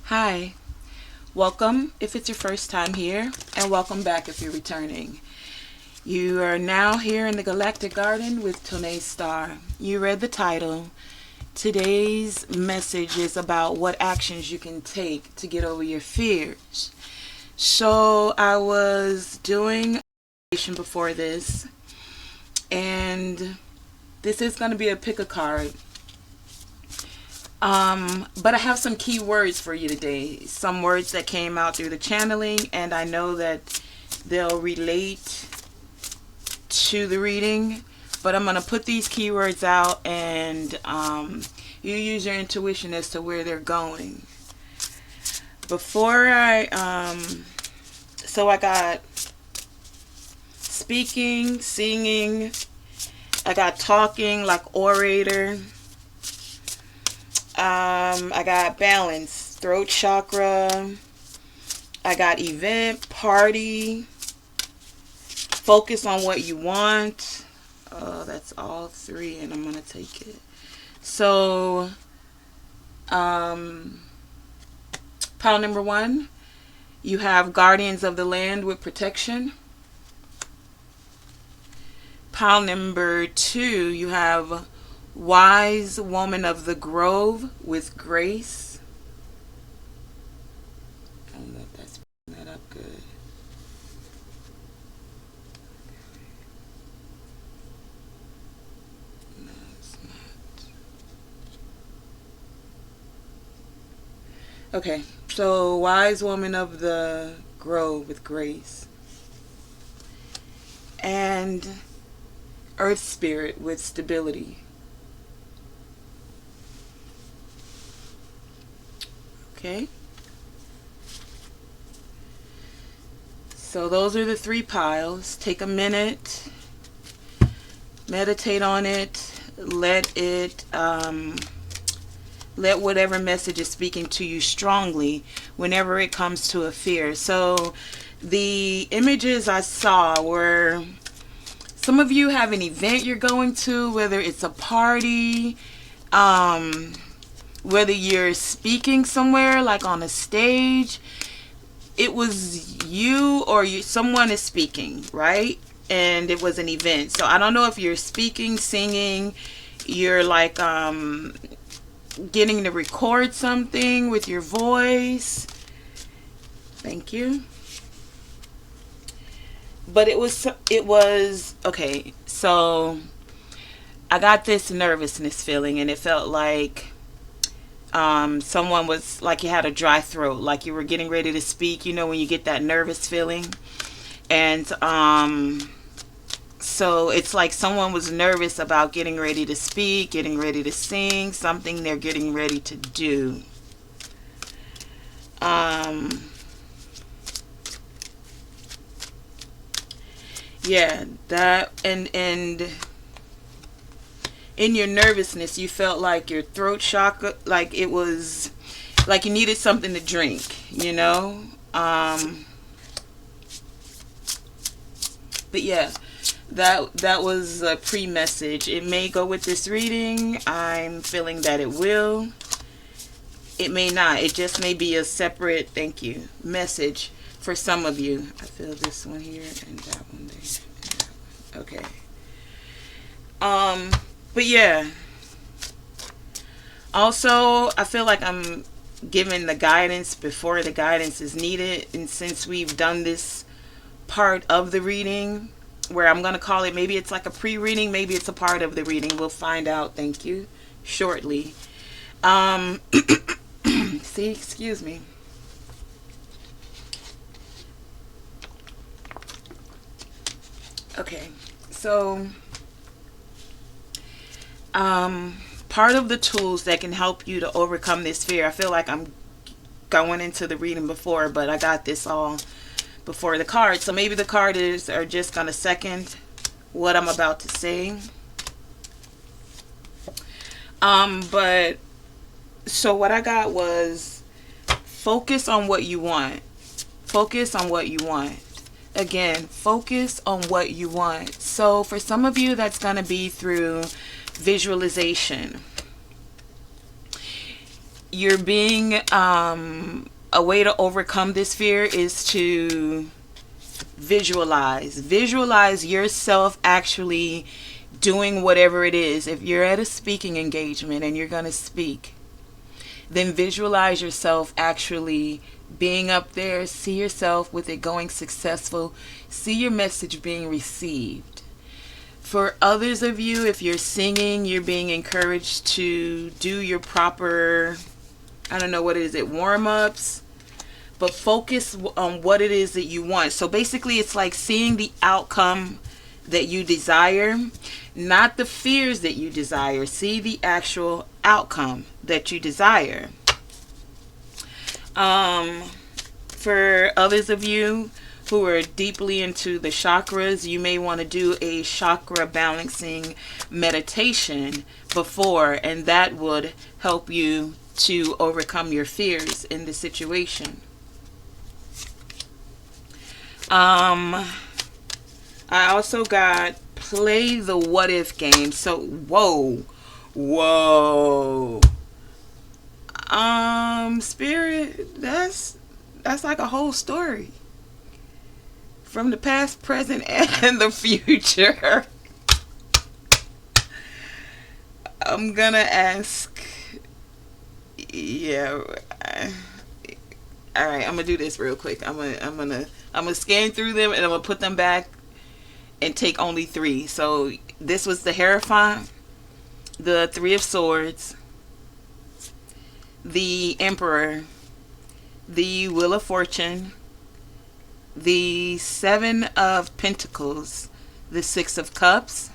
Hi, welcome if it's your first time here, and welcome back if you're returning. You are now here in the Galactic Garden with Tonae Star. You read the title. Today's message is about what actions you can take to get over your fears. So I was doing a before this, and this is going to be a pick a card. But I have some key words for you today. Some words that came out through the channeling, and I know that they'll relate to the reading. But I'm going to put these keywords out, and you use your intuition as to where they're going. Before so I got speaking, singing, I got talking like orator. I got balance, throat chakra. I got event, party, focus on what you want. That's all three, and I'm going to take it. So, pile number one, you have guardians of the land with protection. Pile number two, you have wise woman of the grove with grace. I don't know if that's putting that up good. No, it's not. Okay, so wise woman of the grove with grace. And earth spirit with stability. Okay. So those are the three piles. Take a minute, meditate on it, let whatever message is speaking to you strongly whenever it comes to a fear. So the images I saw were, some of you have an event you're going to, whether it's a party, whether you're speaking somewhere like on a stage. It was you or someone is speaking, right? And it was an event. So I don't know if you're speaking, singing, you're like getting to record something with your voice. Thank you. But it was okay. So I got this nervousness feeling, and it felt like someone was like, you had a dry throat, like you were getting ready to speak, when you get that nervous feeling. And so it's like someone was nervous about getting ready to speak, getting ready to sing, something they're getting ready to do. Yeah, that, and in your nervousness, you felt like your throat chakra, like it was like you needed something to drink, but yeah, that was a pre-message. It may go with this reading. I'm feeling that it will. It may not. It just may be a separate thank you message for some of you. I feel this one here and that one there. Okay. But yeah. Also, I feel like I'm giving the guidance before the guidance is needed. And since we've done this part of the reading, where I'm going to call it, maybe it's like a pre-reading, maybe it's a part of the reading. We'll find out, thank you, shortly. See, excuse me. Okay, so part of the tools that can help you to overcome this fear, I feel like I'm going into the reading before, but I got this all before the cards, so maybe the cards are just going to second what I'm about to say. But so what I got was focus on what you want. Focus on what you want. Again, focus on what you want. So for some of you, that's going to be through visualization. You're being a way to overcome this fear is to visualize yourself actually doing whatever it is. If you're at a speaking engagement and you're going to speak, then visualize yourself actually being up there. See yourself with it going successful. See your message being received. For others of you, if you're singing, you're being encouraged to do your proper, I don't know what it is, warm-ups, but focus on what it is that you want. So basically it's like seeing the outcome that you desire, not the fears that you desire. See the actual outcome that you desire. For others of you who are deeply into the chakras, you may want to do a chakra balancing meditation before, and that would help you to overcome your fears in the situation. I also got play the what if game. So whoa. Spirit, that's like a whole story from the past, present, and the future. I'm gonna ask, yeah. All right, I'm gonna do this real quick. I'm gonna scan through them and I'm gonna put them back and take only 3. So this was the Hierophant, the 3 of Swords, the Emperor, the Wheel of Fortune, the 7 of Pentacles, the 6 of Cups,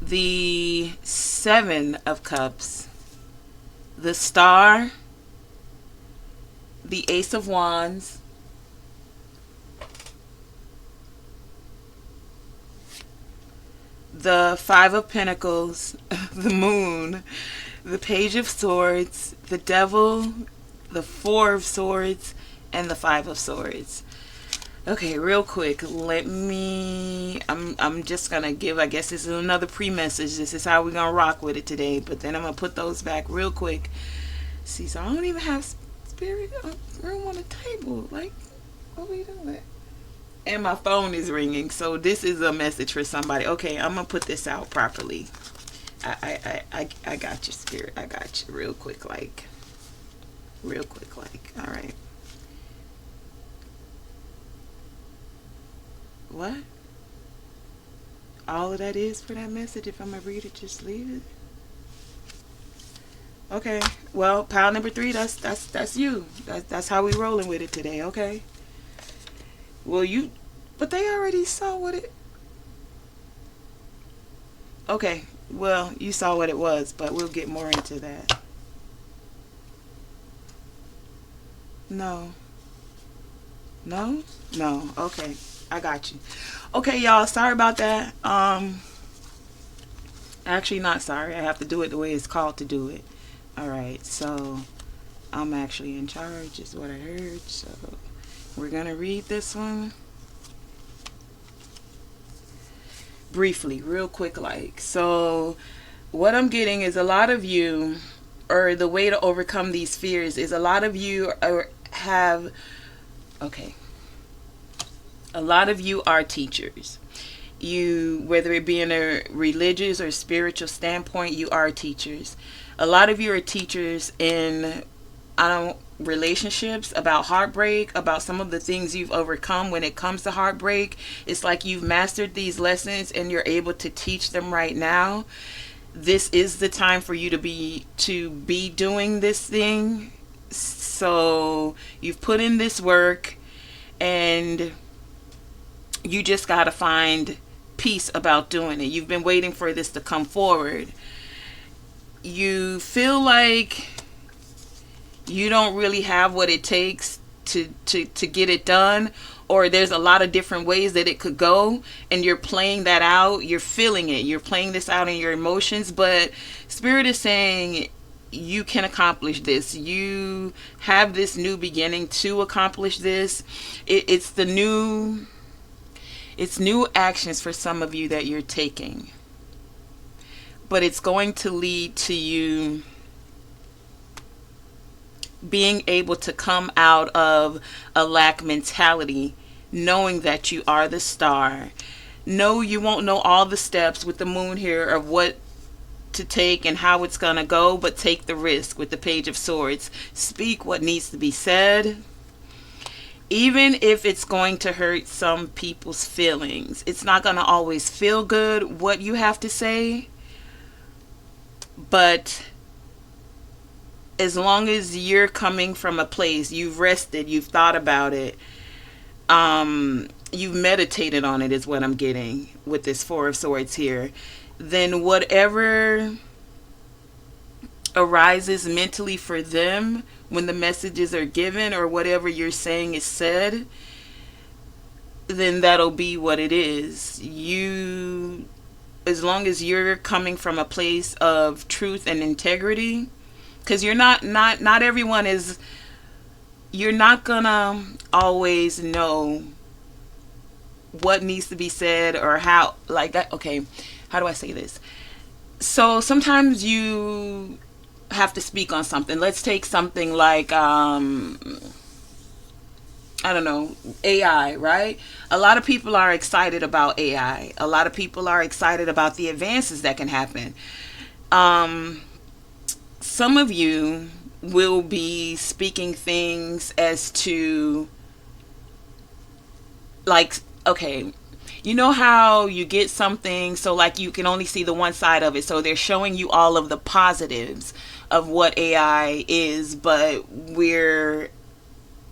the 7 of Cups, the Star, the Ace of Wands, the 5 of Pentacles, the Moon, the Page of Swords, the Devil, the 4 of Swords, and the 5 of Swords. Okay, real quick, I'm just gonna give, I guess this is another pre-message. This is how we're gonna rock with it today, but then I'm gonna put those back real quick. See, so I don't even have spirit room on the table. Like, what are we doing? And my phone is ringing, so this is a message for somebody. Okay, I'm gonna put this out properly. I got you, spirit. I got you. Real quick, like. All right. What? All of that is for that message. If I'm gonna read it, just leave it. Okay. Well, pile number 3. That's you. That's how we rolling with it today. Okay. Well, but they already saw what it. Okay. Well, you saw what it was, but we'll get more into that. No. Okay. I got you. Okay, y'all. Sorry about that. Actually, not sorry. I have to do it the way it's called to do it. All right. So, I'm actually in charge, is what I heard. So, we're gonna read this one briefly, real quick, like. So, what I'm getting is a lot of you, or the way to overcome these fears is a lot of you a lot of you are teachers. You, whether it be in a religious or spiritual standpoint, you are teachers. A lot of you are teachers in relationships, about heartbreak, about some of the things you've overcome when it comes to heartbreak. It's like you've mastered these lessons and you're able to teach them right now. This is the time for you to be doing this thing. So you've put in this work and you just got to find peace about doing it. You've been waiting for this to come forward. You feel like you don't really have what it takes to get it done, or there's a lot of different ways that it could go, and you're playing that out. You're feeling it. You're playing this out in your emotions, but Spirit is saying you can accomplish this. You have this new beginning to accomplish this. It's new actions for some of you that you're taking, but it's going to lead to you being able to come out of a lack mentality, knowing that you are the star. No, you won't know all the steps with the moon here of what to take and how it's going to go, but take the risk with the Page of Swords. Speak what needs to be said. Even if it's going to hurt some people's feelings, it's not going to always feel good what you have to say, but as long as you're coming from a place, you've rested, you've thought about it, you've meditated on it, is what I'm getting with this Four of Swords here, then whatever arises mentally for them when the messages are given or whatever you're saying is said, then that'll be what it is. You, as long as you're coming from a place of truth and integrity, because you're not everyone is, you're not gonna always know what needs to be said or how, like that. Okay, how do I say this? So sometimes you have to speak on something. Let's take something like I don't know, AI, right? A lot of people are excited about AI. A lot of people are excited about the advances that can happen. Some of you will be speaking things as to, like, okay, you know how you get something, so like you can only see the one side of it, so they're showing you all of the positives of what AI is, but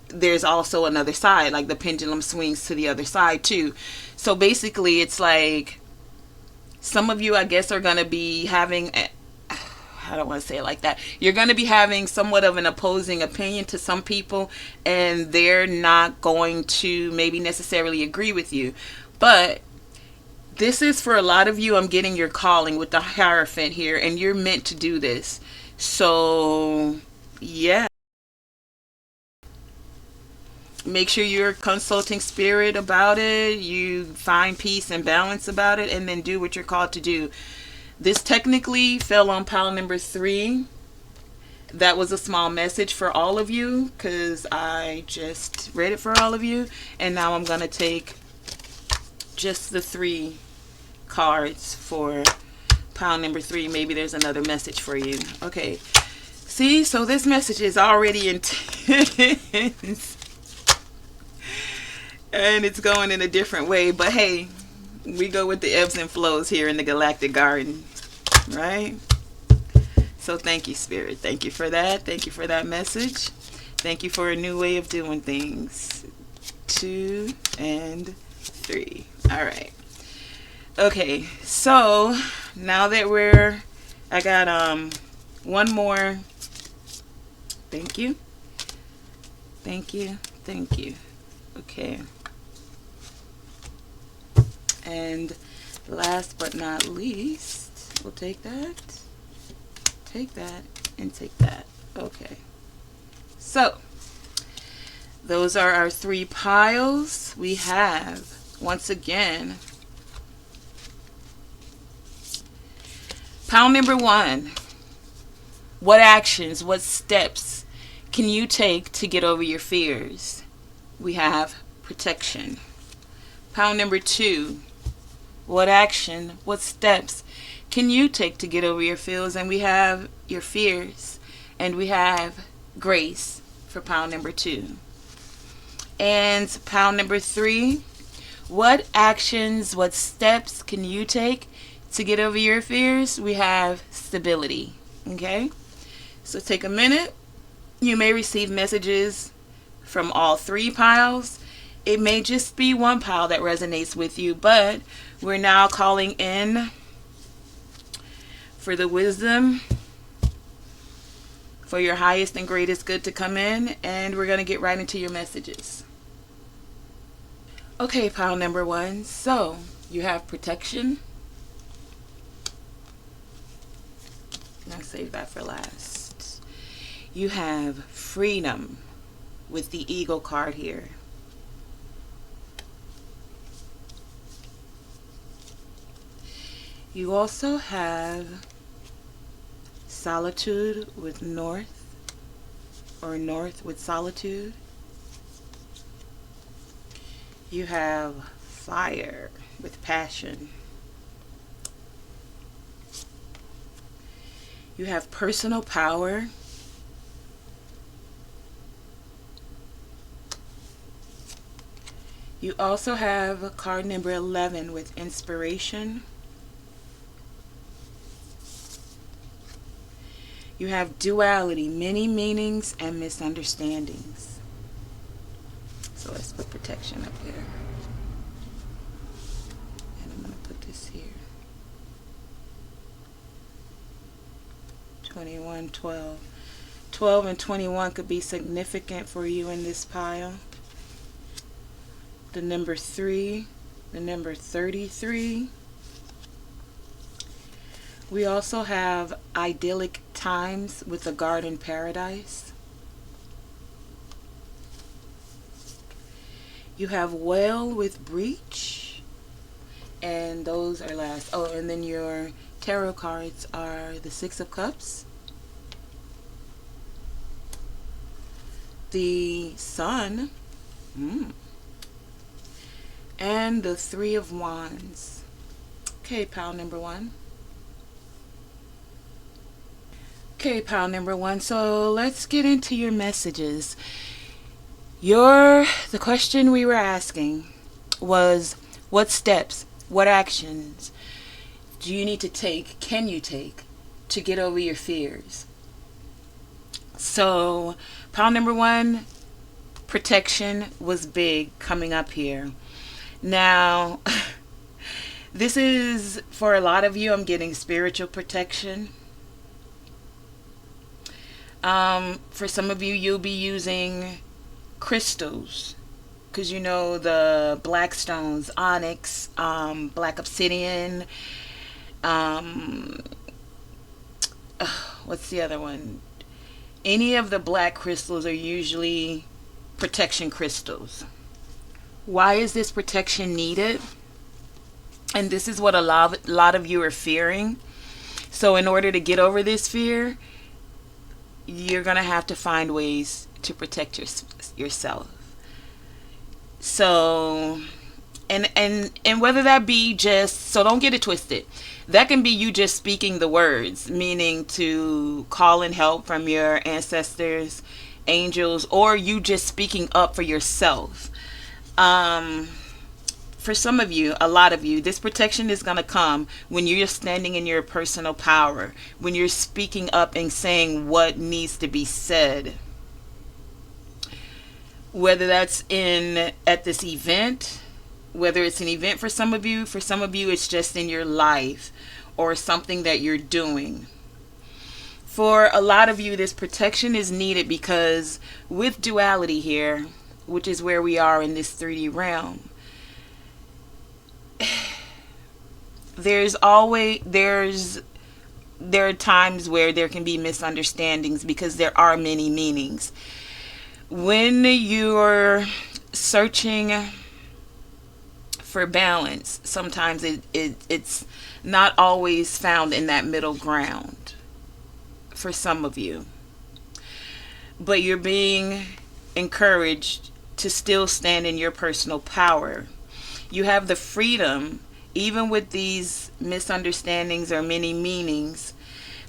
there's also another side, like the pendulum swings to the other side too. So basically it's like some of you, I guess, are going to be having, I don't want to say it like that, you're going to be having somewhat of an opposing opinion to some people, and they're not going to maybe necessarily agree with you. But this is for a lot of you, I'm getting your calling with the Hierophant here, and you're meant to do this. So yeah, make sure you're consulting spirit about it, you find peace and balance about it, and then do what you're called to do. This technically fell on pile number 3. That was a small message for all of you because I just read it for all of you, and now I'm going to take just the 3 cards for pile number 3. Maybe there's another message for you. Okay, see, so this message is already intense and it's going in a different way, but hey, we go with the ebbs and flows here in the Galactic Garden, right? So thank you, Spirit. Thank you for that. Thank you for that message. Thank you for a new way of doing things. 2 and 3. All right. Okay, so now that I got one more. Thank you. Thank you. Thank you. Okay. And last but not least, we'll take that, and take that. Okay. So, those are our 3 piles. We have, once again, pile number 1. What actions, what steps can you take to get over your fears? We have protection. Pile number 2. What action, what steps can you take to get over your fears? And we have your fears. And we have grace for pile number 2. And pile number 3. What actions, what steps can you take to get over your fears? We have stability. Okay? So take a minute. You may receive messages from all 3 piles. It may just be one pile that resonates with you, but we're now calling in for the wisdom for your highest and greatest good to come in, and we're going to get right into your messages. Okay, pile number 1. So you have protection. I'll save that for last. You have freedom with the Eagle card here. You also have solitude with North. or north with solitude. You have fire with passion. You have personal power. You also have card number 11 with inspiration. You have duality, many meanings and misunderstandings. So let's put protection up there. And I'm going to put this here. 21, 12. 12 and 21 could be significant for you in this pile. The number 3, the number 33. We also have idyllic times with a garden paradise. You have whale with breach, and those are last. Oh, and then your tarot cards are the 6 of Cups, the Sun, and the 3 of Wands. Okay, pile number 1. Okay, pile number 1. So let's get into your messages. The question we were asking was, what steps, what actions do you need to take, can you take, to get over your fears? So pile number 1, protection was big coming up here. Now, this is, for a lot of you, I'm getting spiritual protection. For some of you, you'll be using crystals, because you know the black stones, onyx, black obsidian, what's the other one? Any of the black crystals are usually protection crystals. Why is this protection needed? And this is what a lot of you are fearing. So in order to get over this fear, you're going to have to find ways to protect yourself. So, and whether that be just, so don't get it twisted. That can be you just speaking the words, meaning to call in help from your ancestors, angels, or you just speaking up for yourself. For some of you, a lot of you, this protection is going to come when you're standing in your personal power, when you're speaking up and saying what needs to be said. Whether that's at this event, whether it's an event for some of you it's just in your life or something that you're doing. For a lot of you, this protection is needed because with duality here, which is where we are in this 3D realm, there are times where there can be misunderstandings because there are many meanings. When you're searching for balance, sometimes it's not always found in that middle ground for some of you. But you're being encouraged to still stand in your personal power. You have the freedom, even with these misunderstandings or many meanings,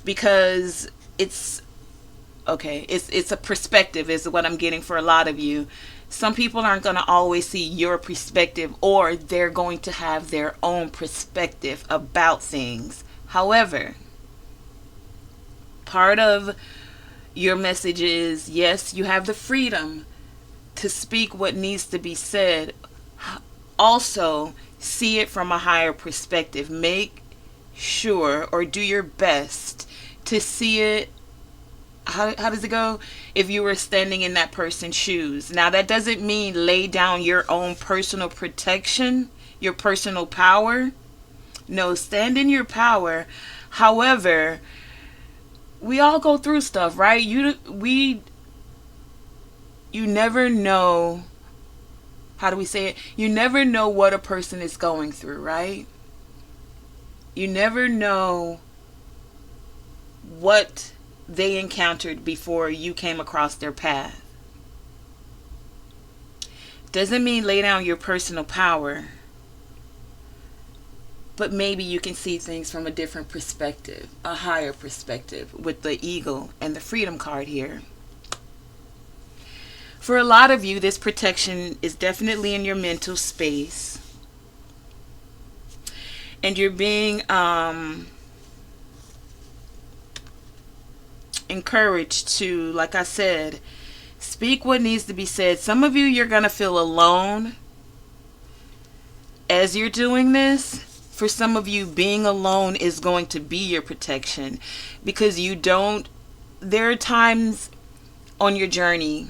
because it's a perspective is what I'm getting for a lot of you. Some people aren't going to always see your perspective, or they're going to have their own perspective about things. However, part of your message is, yes, you have the freedom to speak what needs to be said. Also, see it from a higher perspective. Make sure or do your best to see it. How does it go? If you were standing in that person's shoes. Now, that doesn't mean lay down your own personal protection, your personal power. No, stand in your power. However, we all go through stuff, right? You never know. How do we say it? You never know what a person is going through, right? You never know what they encountered before you came across their path. Doesn't mean lay down your personal power, but maybe you can see things from a different perspective, a higher perspective, with the eagle and the freedom card here. For a lot of you, this protection is definitely in your mental space. And you're being encouraged to, like I said, speak what needs to be said. Some of you, you're going to feel alone as you're doing this. For some of you, being alone is going to be your protection, because there are times on your journey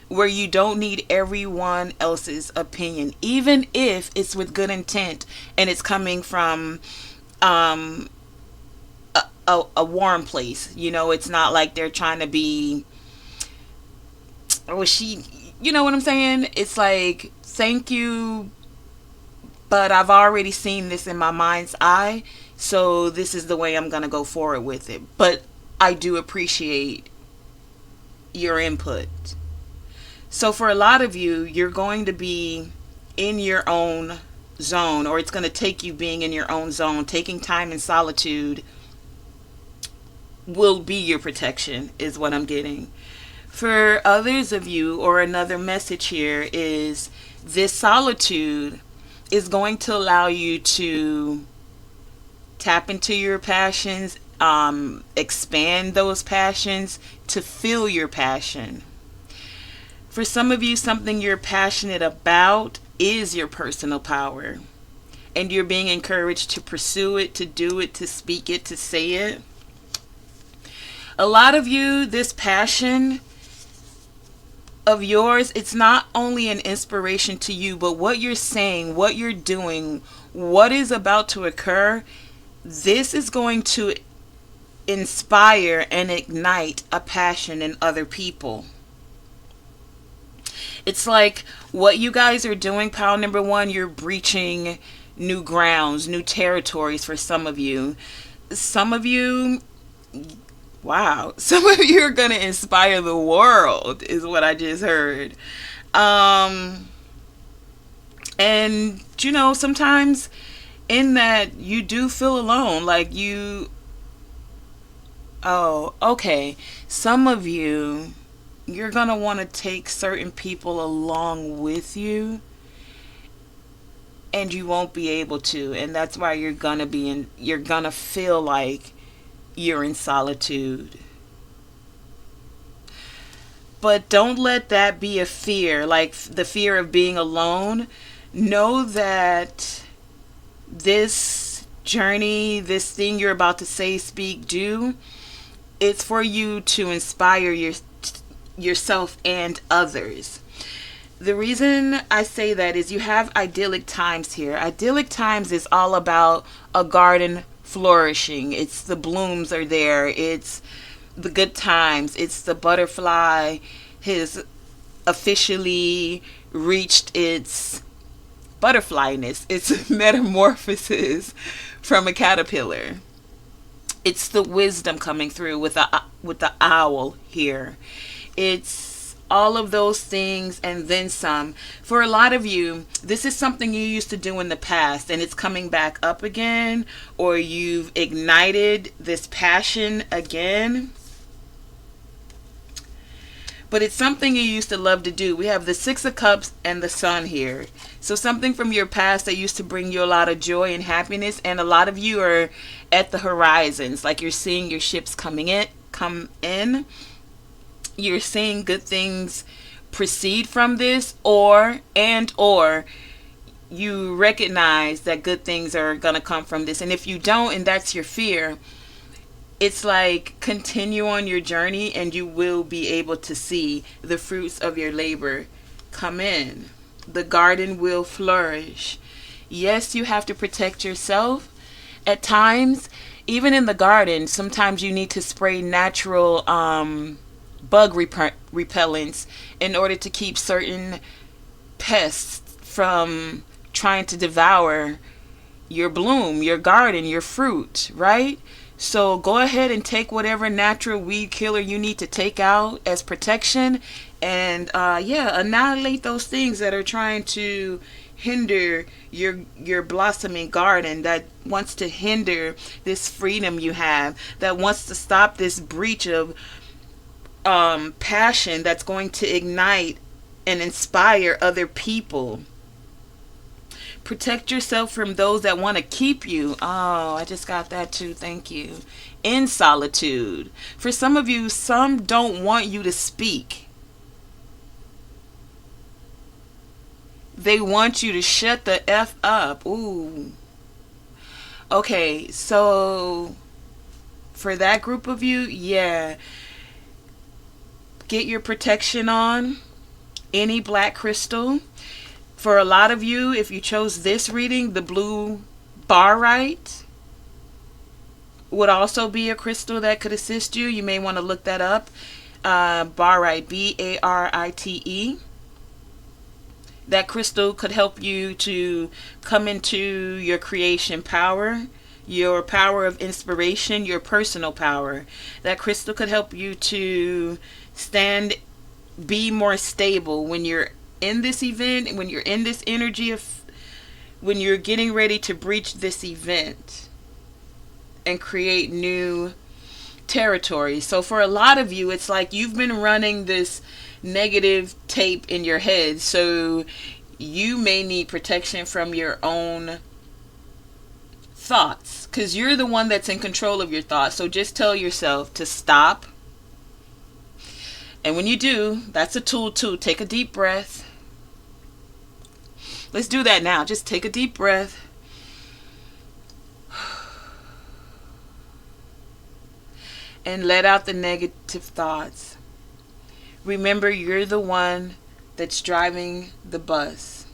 where you don't need everyone else's opinion, even if it's with good intent and it's coming from a warm place. It's not like they're trying to be, you know what I'm saying? It's like, thank you, but I've already seen this in my mind's eye, so this is the way I'm going to go forward with it. But I do appreciate your input. So for a lot of you, you're going to be in your own zone, or it's going to take you being in your own zone. Taking time in solitude will be your protection, is what I'm getting. For others of you, or another message here is, this solitude is going to allow you to tap into your passions, expand those passions, to feel your passion. For some of you, something you're passionate about is your personal power. And you're being encouraged to pursue it, to do it, to speak it, to say it. A lot of you, this passion of yours, it's not only an inspiration to you, but what you're saying, what you're doing, what is about to occur, this is going to inspire and ignite a passion in other people. It's like what you guys are doing, pile number one, you're breaching new grounds, new territories for some of you. Some of you, wow, some of you are going to inspire the world, is what I just heard. And, sometimes in that you do feel alone, like some of you, you're going to want to take certain people along with you, and you won't be able to. And that's why you're going to feel like you're in solitude. But don't let that be a fear, like the fear of being alone. Know that this journey, this thing you're about to say, speak, do, it's for you to inspire yourself and others. The reason I say that is you have idyllic times here. Idyllic times is all about a garden flourishing. It's the blooms are there. It's the good times. It's the butterfly has officially reached its butterflyness, its metamorphosis from a caterpillar. It's the wisdom coming through with the owl here. It's all of those things and then some. For a lot of you, this is something you used to do in the past and it's coming back up again, or you've ignited this passion again. But it's something you used to love to do. We have the Six of Cups and the Sun here. So something from your past that used to bring you a lot of joy and happiness. And a lot of you are at the horizons. Like you're seeing your ships come in. You're seeing good things proceed from this, or you recognize that good things are going to come from this. And if you don't, and that's your fear, it's like continue on your journey and you will be able to see the fruits of your labor come in. The garden will flourish. Yes, you have to protect yourself at times. Even in the garden, sometimes you need to spray natural bug repellents in order to keep certain pests from trying to devour your bloom, your garden, your fruit, right? So go ahead and take whatever natural weed killer you need to take out as protection, and yeah, annihilate those things that are trying to hinder your blossoming garden, that wants to hinder this freedom you have, that wants to stop this breach of passion that's going to ignite and inspire other people. Protect yourself from those that want to keep you. Oh, I just got that too. Thank you. In solitude. For some of you, some don't want you to speak. They want you to shut the F up. Ooh. Okay, so for that group of you, yeah. Get your protection on. Any black crystal. For a lot of you, if you chose this reading, the blue barite would also be a crystal that could assist you. You may want to look that up. Barite, B-A-R-I-T-E. That crystal could help you to come into your creation power, your power of inspiration, your personal power. That crystal could help you to be more stable when you're in this event, when you're in this energy of, when you're getting ready to breach this event and create new territory. So for a lot of you, it's like you've been running this negative tape in your head, so you may need protection from your own thoughts, because you're the one that's in control of your thoughts. So just tell yourself to stop, and when you do, that's a tool too. Take a deep breath. Let's do that now. Just take a deep breath. And let out the negative thoughts. Remember, you're the one that's driving the bus.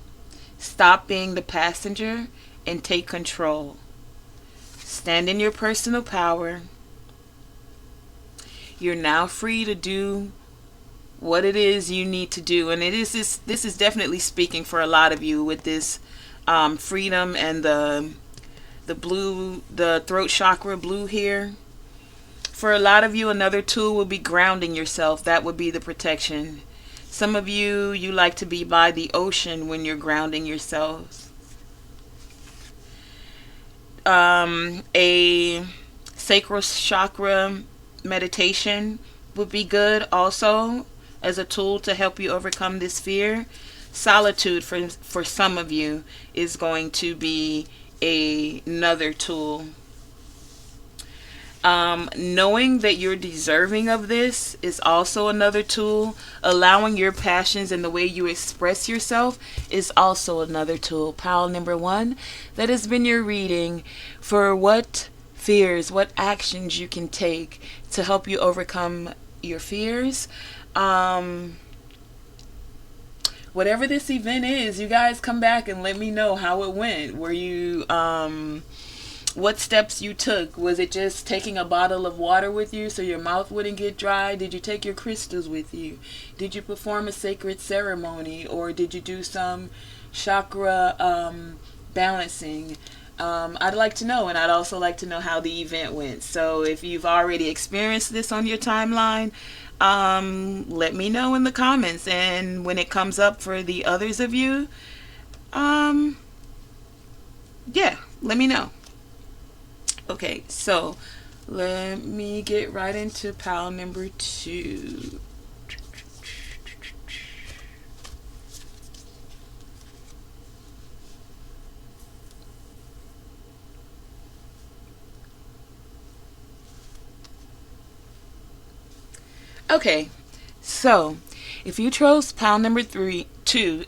Stop being the passenger and take control. Stand in your personal power. You're now free to do what it is you need to do. And this is definitely speaking for a lot of you with this freedom and the blue, the throat chakra blue here. For a lot of you, another tool would be grounding yourself. That would be the protection. Some of you like to be by the ocean when you're grounding yourselves. A sacral chakra meditation would be good also as a tool to help you overcome this fear. Solitude for some of you is going to be another tool. Knowing that you're deserving of this is also another tool. Allowing your passions and the way you express yourself is also another tool. Pile number 1, that has been your reading for what fears, what actions you can take to help you overcome your fears. Whatever this event is, you guys come back and let me know how it went. Were you what steps you took? Was it just taking a bottle of water with you so your mouth wouldn't get dry? Did you take your crystals with you? Did you perform a sacred ceremony, or did you do some chakra balancing? I'd like to know, and I'd also like to know how the event went. So if you've already experienced this on your timeline, let me know in the comments. And when it comes up for the others of you, yeah, let me know. Okay, so let me get right into pile number 2. Okay, so if you chose pile number 2,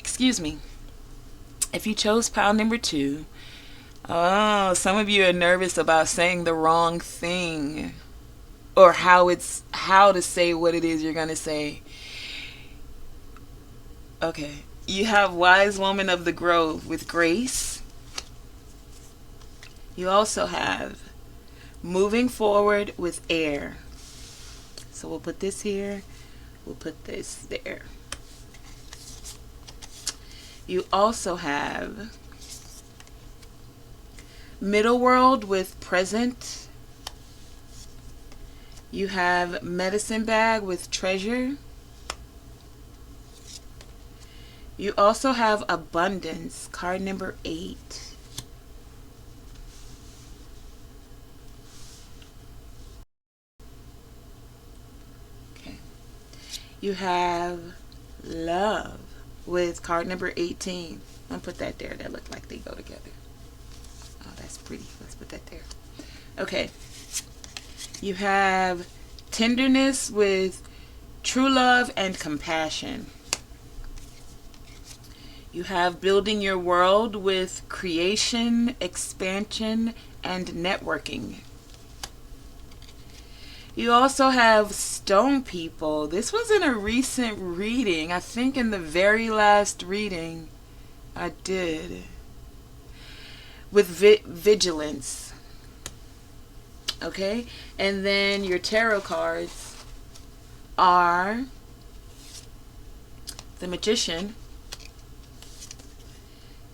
if you chose pile number 2, oh, some of you are nervous about saying the wrong thing, or how to say what it is you're going to say. Okay, you have Wise Woman of the Grove with grace. You also have Moving Forward with air. So we'll put this here, we'll put this there. You also have Middle World with present. You have medicine bag with treasure. You also have abundance, card number 8. Okay. You have love with card number 18. I'll put that there. That look like they go together. Oh, that's pretty. Let's put that there. Okay. You have tenderness with true love and compassion. You have building your world with creation, expansion, and networking. You also have stone people. This was in a recent reading. I think in the very last reading I did. With vigilance. Okay? And then your tarot cards are the Magician,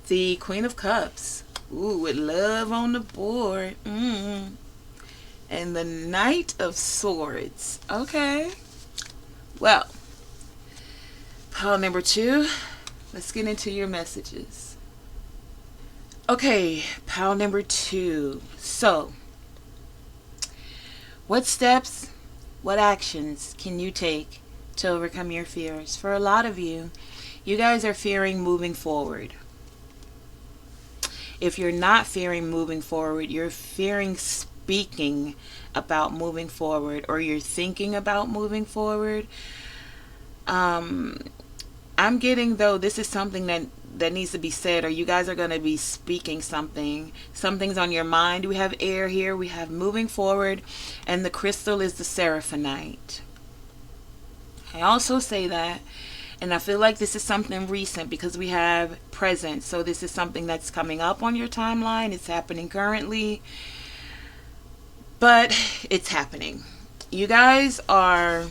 the Queen of Cups, ooh, with love on the board, and the Knight of Swords. Okay, well, pile number 2, let's get into your messages. Okay, pile number 2. So, what steps, what actions can you take to overcome your fears? For a lot of you, you guys are fearing moving forward. If you're not fearing moving forward, you're fearing speaking about moving forward, or you're thinking about moving forward. I'm getting, though, this is something that needs to be said, or you guys are going to be speaking something. Something's on your mind. We have air here. We have moving forward, and the crystal is the Seraphonite. I also say that, and I feel like this is something recent because we have present. So this is something that's coming up on your timeline. It's happening currently, but it's happening. You guys are,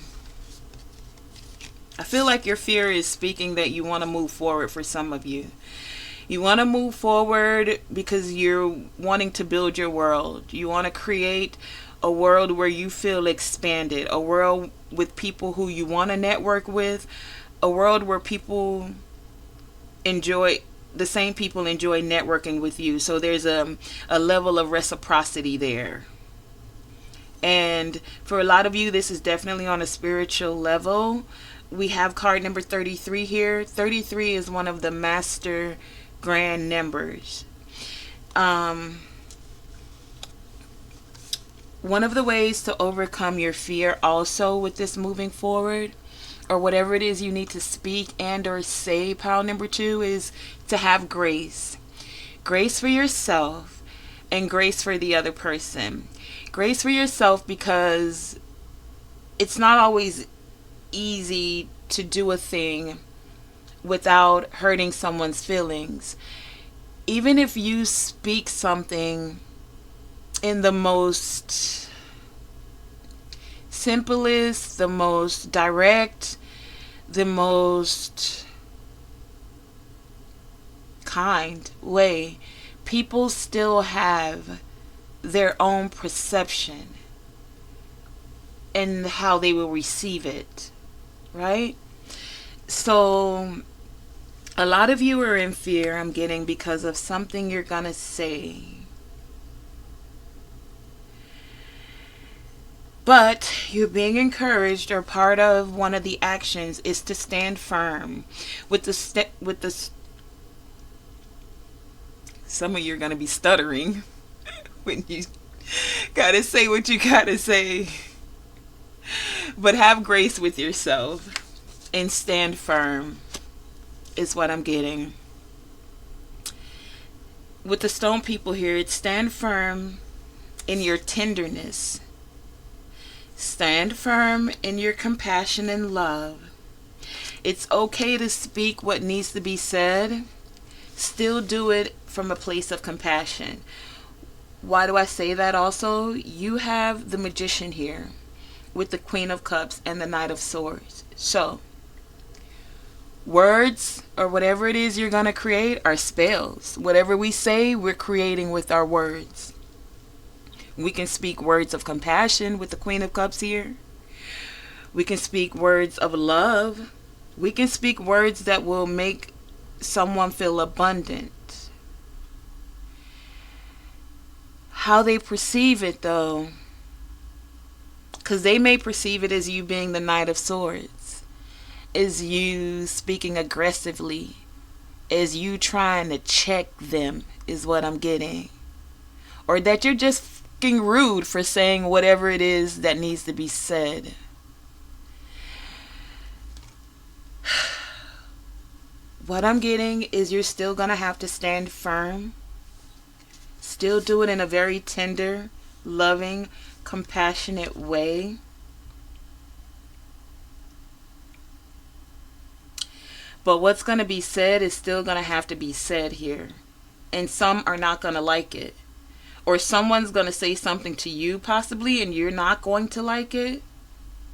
I feel like your fear is speaking that you want to move forward. For some of you, you want to move forward because you're wanting to build your world. You want to create a world where you feel expanded, a world with people who you want to network with, a world where people enjoy, the same people enjoy networking with you. So there's a level of reciprocity there. And for a lot of you, this is definitely on a spiritual level. We have card number 33 here. 33 is one of the master grand numbers. One of the ways to overcome your fear also with this moving forward, or whatever it is you need to speak and or say, pile number 2, is to have grace. Grace for yourself and grace for the other person. Grace for yourself because it's not always easy to do a thing without hurting someone's feelings. Even if you speak something in the most simplest, the most direct, the most kind way, people still have their own perception and how they will receive it, right? So a lot of you are in fear, I'm getting, because of something you're gonna say. But you're being encouraged, or part of one of the actions is to stand firm. Some of you are going to be stuttering when you got to say what you got to say. But have grace with yourself and stand firm is what I'm getting. With the stone people here, it's stand firm in your tenderness. Stand firm in your compassion and love. It's okay to speak what needs to be said. Still do it from a place of compassion. Why do I say that also? You have the Magician here with the Queen of Cups and the Knight of Swords. So, words or whatever it is you're going to create are spells. Whatever we say, we're creating with our words. We can speak words of compassion with the Queen of Cups here. We can speak words of love. We can speak words that will make someone feel abundant. How they perceive it, though, because they may perceive it as you being the Knight of Swords, as you speaking aggressively, as you trying to check them, is what I'm getting. Or that you're just fucking rude for saying whatever it is that needs to be said. What I'm getting is you're still going to have to stand firm. Still do it in a very tender, loving, compassionate way. But what's going to be said is still going to have to be said here. And some are not going to like it. Or someone's going to say something to you possibly and you're not going to like it.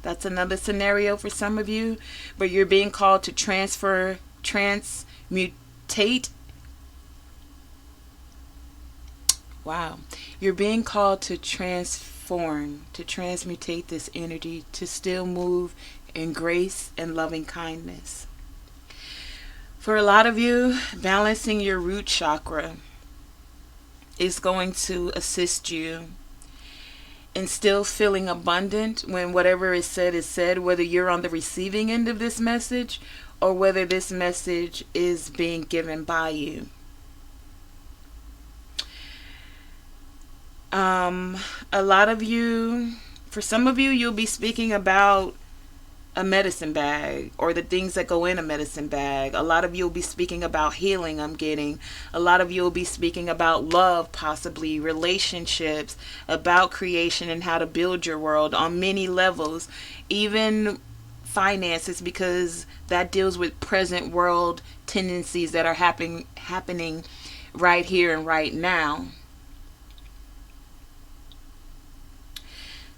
That's another scenario for some of you. But you're being called to transmutate. Wow. You're being called to transform, to transmutate this energy, to still move in grace and loving kindness. For a lot of you, balancing your root chakra is going to assist you in still feeling abundant when whatever is said, whether you're on the receiving end of this message or whether this message is being given by you. A lot of you, for some of you, you'll be speaking about a medicine bag or the things that go in a medicine bag. A lot of you will be speaking about healing, I'm getting. A lot of you will be speaking about love, possibly relationships, about creation and how to build your world on many levels, even finances, because that deals with present world tendencies that are happening right here and right now.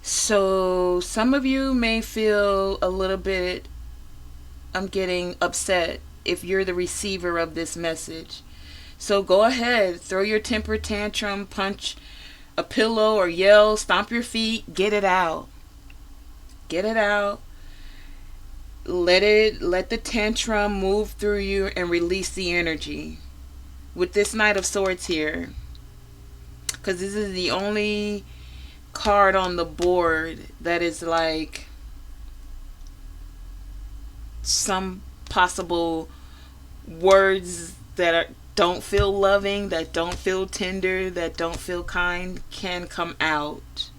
So some of you may feel a little bit, I'm getting upset if you're the receiver of this message. So go ahead, throw your temper tantrum, punch a pillow or yell, stomp your feet, get it out. Get it out. Let the tantrum move through you and release the energy. With this Knight of Swords here, because this is the only card on the board that is like some possible words that don't feel loving, that don't feel tender, that don't feel kind can come out.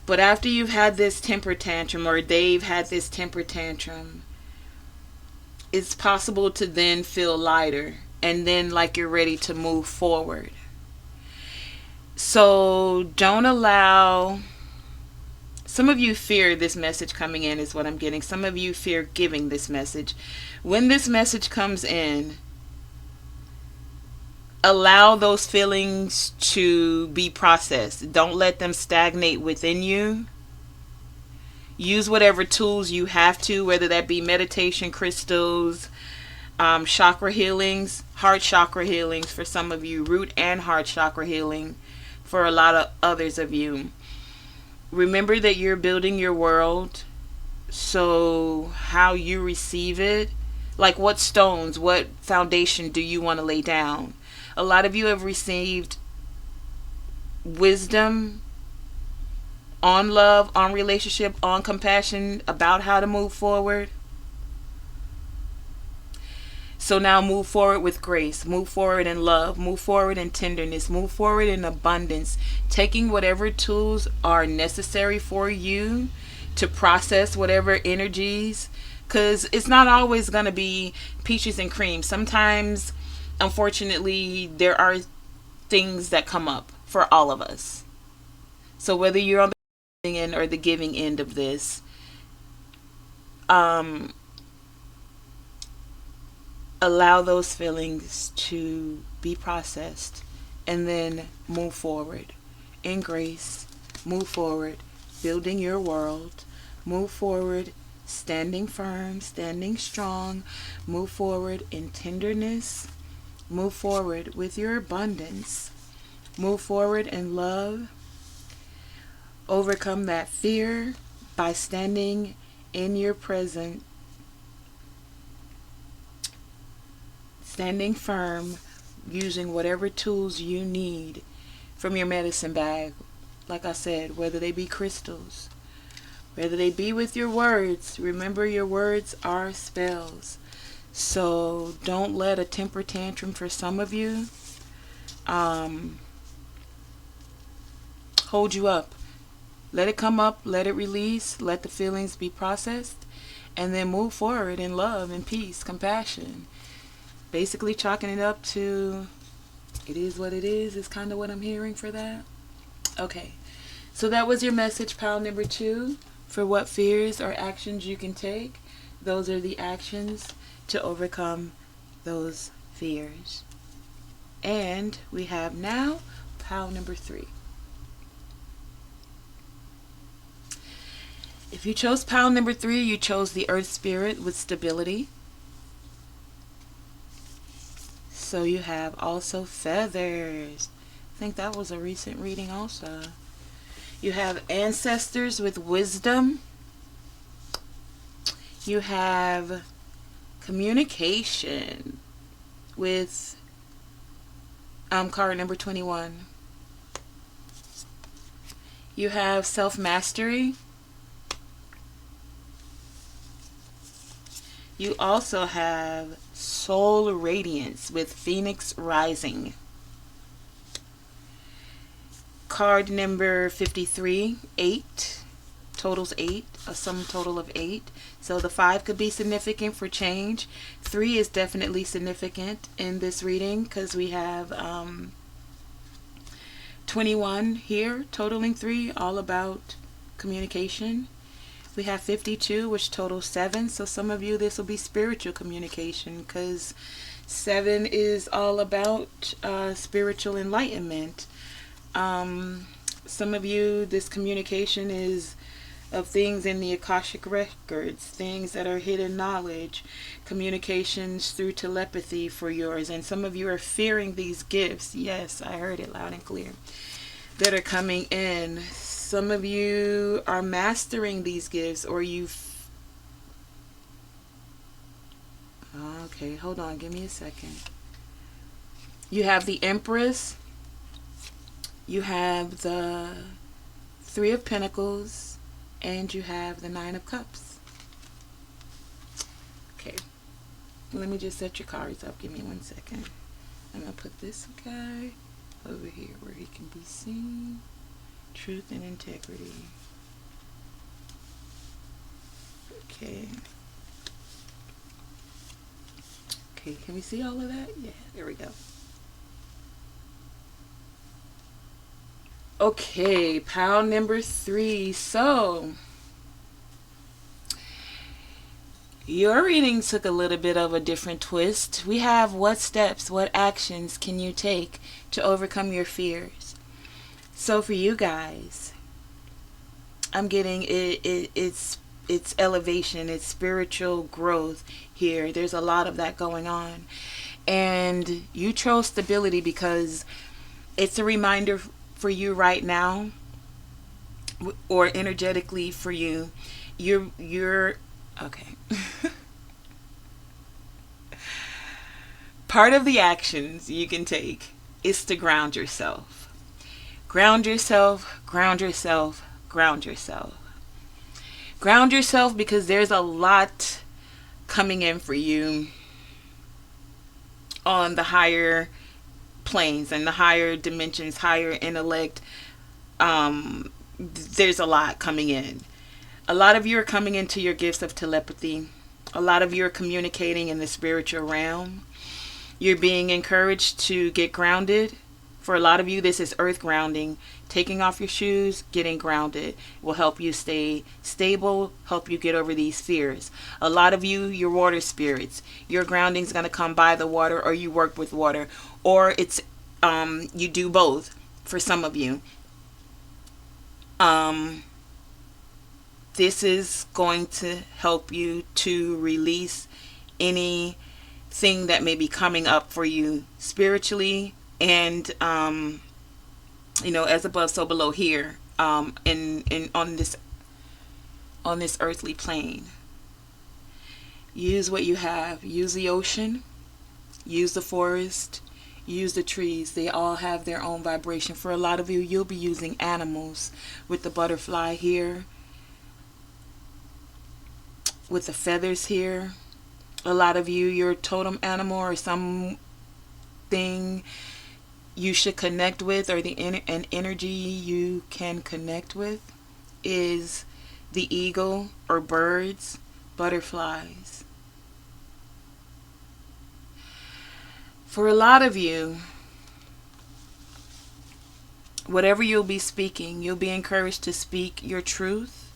But after you've had this temper tantrum, or they've had this temper tantrum, it's possible to then feel lighter and then like you're ready to move forward. So don't allow, some of you fear this message coming in is what I'm getting. Some of you fear giving this message. When this message comes in, allow those feelings to be processed. Don't let them stagnate within you. Use whatever tools you have to, whether that be meditation, crystals, chakra healings, heart chakra healings for some of you, root and heart chakra healing for a lot of others of you. Remember that you're building your world, so how you receive it, like what stones, what foundation do you want to lay down? A lot of you have received wisdom on love, on relationship, on compassion, about how to move forward. So now move forward with grace, move forward in love, move forward in tenderness, move forward in abundance, taking whatever tools are necessary for you to process whatever energies, because it's not always going to be peaches and cream. Sometimes, unfortunately, there are things that come up for all of us. So whether you're on the receiving end or the giving end of this, allow those feelings to be processed and then move forward in grace, move forward building your world, move forward standing firm, standing strong, move forward in tenderness, move forward with your abundance, move forward in love, overcome that fear by standing in your present, standing firm, using whatever tools you need from your medicine bag. Like I said, whether they be crystals, whether they be with your words. Remember, your words are spells. So don't let a temper tantrum for some of you hold you up. Let it come up, let it release, let the feelings be processed, and then move forward in love and peace, compassion. Basically chalking it up to it is what it is kind of what I'm hearing for that. Okay, so that was your message, pile number 2, for what fears or actions you can take. Those are the actions to overcome those fears. And we have now pile number 3. If you chose pile number 3, you chose the earth spirit with stability. So you have also feathers. I think that was a recent reading also. You have ancestors with wisdom. You have communication with card number 21. You have self-mastery. You also have soul radiance with Phoenix rising. Card number 53, 8. Totals 8, a sum total of 8. So the 5 could be significant for change. 3 is definitely significant in this reading because we have 21 here, totaling 3, all about communication. We have 52, which totals 7. So some of you, this will be spiritual communication because 7 is all about spiritual enlightenment. Some of you, this communication is of things in the Akashic records, things that are hidden knowledge, communications through telepathy for yours. And some of you are fearing these gifts. Yes, I heard it loud and clear. That are coming in. Some of you are mastering these gifts, or okay, hold on, give me a second. You have the Empress. You have the 3 of Pentacles. And you have the 9 of Cups. Okay. Let me just set your cards up. Give me 1 second. I'm going to put this guy over here where he can be seen. Truth and integrity. Okay. Okay, can we see all of that? Yeah, there we go. Okay, pile number 3. So, your reading took a little bit of a different twist. We have what steps, what actions can you take to overcome your fears? So for you guys, I'm getting it's elevation, it's spiritual growth here. There's a lot of that going on. And you chose stability because it's a reminder for you right now, or energetically for you, you're okay. Part of the actions you can take is to ground yourself. Ground yourself, ground yourself, ground yourself. Ground yourself because there's a lot coming in for you on the higher planes and the higher dimensions, higher intellect. There's a lot coming in. A lot of you are coming into your gifts of telepathy. A lot of you are communicating in the spiritual realm. You're being encouraged to get grounded. For a lot of you, this is earth grounding. Taking off your shoes, getting grounded will help you stay stable, help you get over these fears. A lot of you, you're water spirits. Your grounding is going to come by the water, or you work with water, or it's you do both for some of you. This is going to help you to release anything that may be coming up for you spiritually, and as above, so below here. in on this earthly plane. Use what you have. Use the ocean. Use the forest. Use the trees. They all have their own vibration. For a lot of you, you'll be using animals, with the butterfly here, with the feathers here. A lot of you, your totem animal or something you should connect with, or an energy you can connect with, is the eagle or birds, butterflies. For a lot of you, whatever you'll be speaking, you'll be encouraged to speak your truth.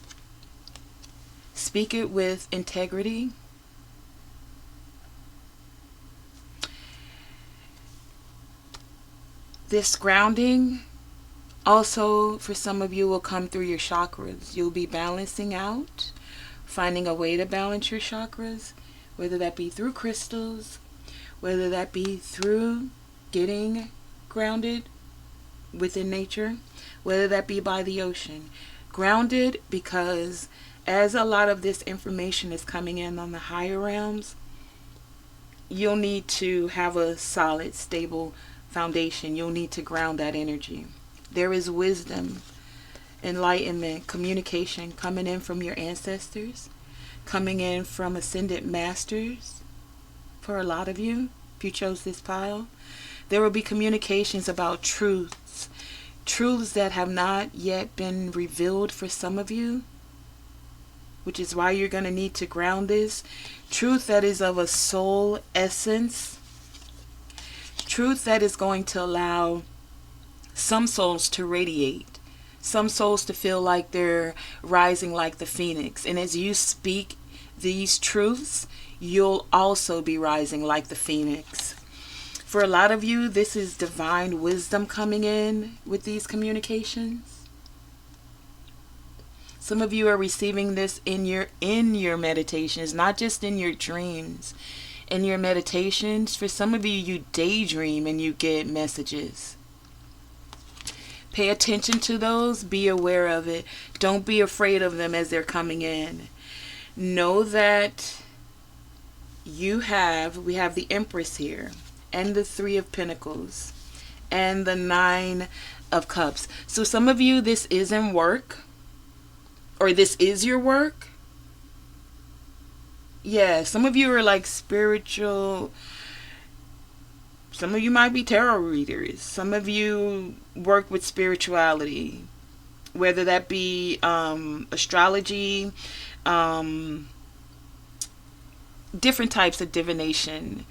Speak it with integrity. This grounding also, for some of you, will come through your chakras. You'll be balancing out, finding a way to balance your chakras, whether that be through crystals, whether that be through getting grounded within nature, whether that be by the ocean. Grounded because as a lot of this information is coming in on the higher realms, you'll need to have a solid, stable foundation. You'll need to ground that energy. There is wisdom, enlightenment, communication coming in from your ancestors, coming in from ascended masters. For a lot of you, if you chose this pile, there will be communications about truths that have not yet been revealed for some of you, which is why you're going to need to ground this. Truth that is of a soul essence. Truth that is going to allow some souls to radiate. Some souls to feel like they're rising like the phoenix. And as you speak these truths, you'll also be rising like the phoenix. For a lot of you, this is divine wisdom coming in with these communications. Some of you are receiving this in your meditations, not just in your dreams. In your meditations, for some of you, you daydream and you get messages. Pay attention to those. Be aware of it. Don't be afraid of them as they're coming in. Know that we have the Empress here, and the Three of Pentacles, and the Nine of Cups. So some of you, this isn't work, or this is your work. Yeah, some of you are like spiritual. Some of you might be tarot readers. Some of you work with spirituality, whether that be astrology, different types of divination.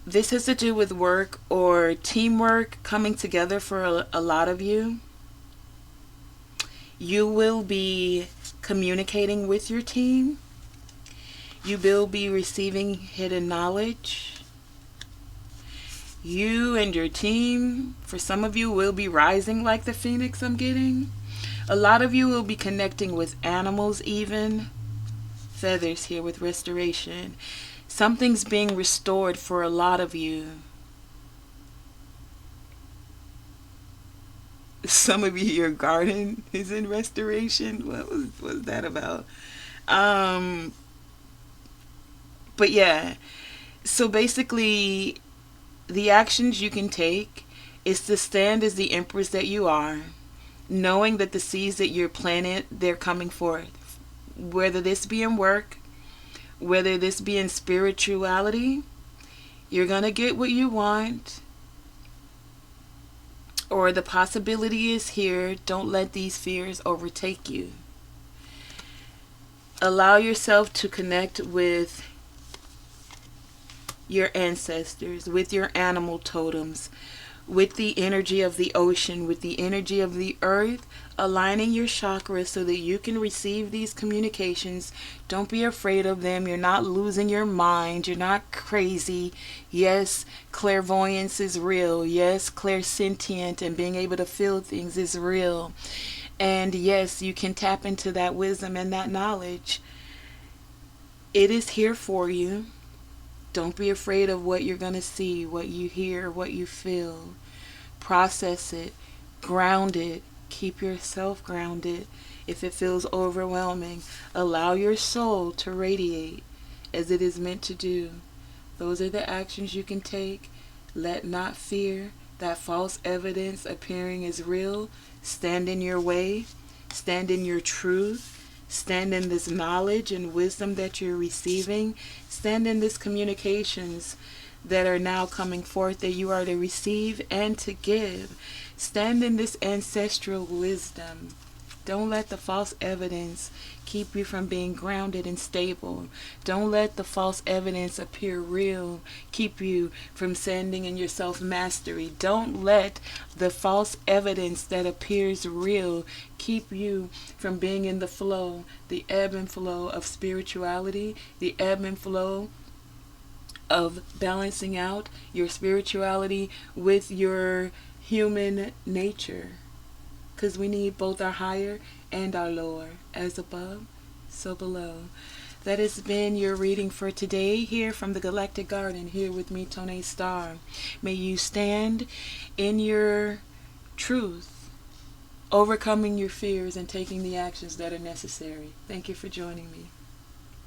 This has to do with work or teamwork coming together for a lot of you. You will be communicating with your team. You will be receiving hidden knowledge. You and your team, for some of you, will be rising like the phoenix I'm getting. A lot of you will be connecting with animals even. Feathers here with restoration. Something's being restored for a lot of you. Some of you, your garden is in restoration. What was that about? But yeah, so basically the actions you can take is to stand as the Empress that you are, knowing that the seeds that you're planting, they're coming forth. Whether this be in work, whether this be in spirituality, you're going to get what you want, or the possibility is here. Don't let these fears overtake you. Allow yourself to connect with your ancestors, with your animal totems, with the energy of the ocean, with the energy of the earth, aligning your chakras so that you can receive these communications. Don't be afraid of them. You're not losing your mind. You're not crazy. Yes, clairvoyance is real. Yes, clairsentient and being able to feel things is real. And yes, you can tap into that wisdom and that knowledge. It is here for you. Don't be afraid of what you're going to see, what you hear, what you feel. Process it, ground it, Keep yourself grounded. If it feels overwhelming, allow your soul to radiate as it is meant to do. Those are the actions you can take. Let not fear, that false evidence appearing as real, stand in your way. Stand in your truth. Stand in this knowledge and wisdom that you're receiving. Stand in this communications that are now coming forth that you are to receive and to give. Stand in this ancestral wisdom. Don't let the false evidence keep you from being grounded and stable. Don't let the false evidence appear real, keep you from standing in your self-mastery. Don't let the false evidence that appears real keep you from being in the flow, the ebb and flow of spirituality, the ebb and flow of balancing out your spirituality with your human nature. Because we need both our higher and our lower, as above, so below. That has been your reading for today here from the Galactic Garden, here with me, Tonae Star. May you stand in your truth, overcoming your fears and taking the actions that are necessary. Thank you for joining me.